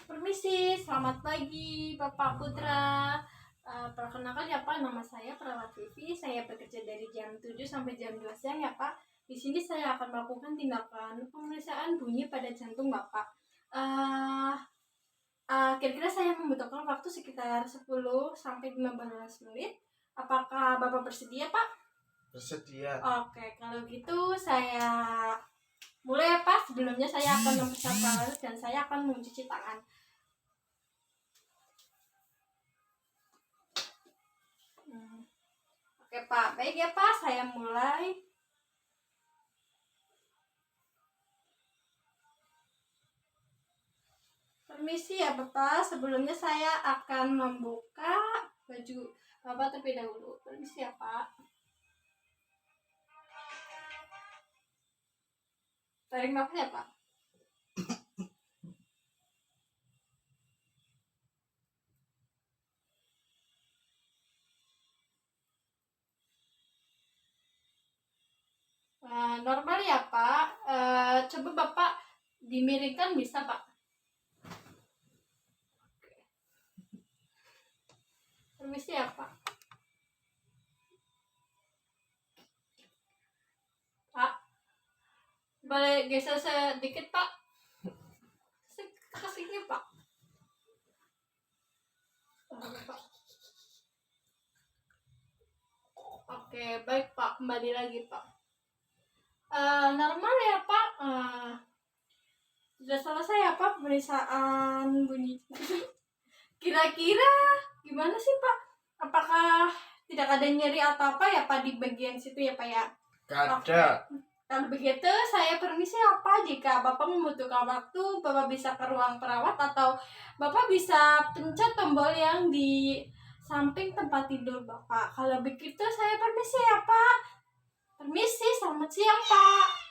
Permisi, selamat pagi Bapak Putra. Perkenalkan ya Pak, nama saya Perawat Vivi. Saya bekerja dari jam 7 sampai jam 2 siang ya Pak. Di sini saya akan melakukan tindakan pemeriksaan bunyi pada jantung Bapak. Kira-kira saya membutuhkan waktu sekitar 10 sampai 15 menit. Apakah Bapak bersedia Pak? Bersedia. Oke, kalau gitu saya mulai ya Pak. Sebelumnya saya akan mempersiapkan dan saya akan mencuci tangan. Oke Pak, baik ya Pak, saya mulai. Permisi ya Bapak, sebelumnya saya akan membuka baju Bapak terlebih dahulu. Permisi ya Pak. Tarik nafas ya Pak. Normal ya Pak. Coba Bapak dimiringkan bisa Pak. Permisi ya Pak. Pak, boleh geser sedikit Pak. Kesini Pak. Pak. Oke, baik Pak. Kembali lagi Pak. Normal ya Pak. Sudah selesai ya Pak pemeriksaan bunyi. Kira-kira gimana sih Pak? Apakah tidak ada nyeri atau apa ya Pak di bagian situ ya Pak ya? Ada. Kalau begitu saya permisi ya Pak. Jika Bapak membutuhkan waktu, Bapak bisa ke ruang perawat atau Bapak bisa pencet tombol yang di samping tempat tidur Bapak. Kalau begitu saya permisi ya Pak. Permisi, selamat siang Pak.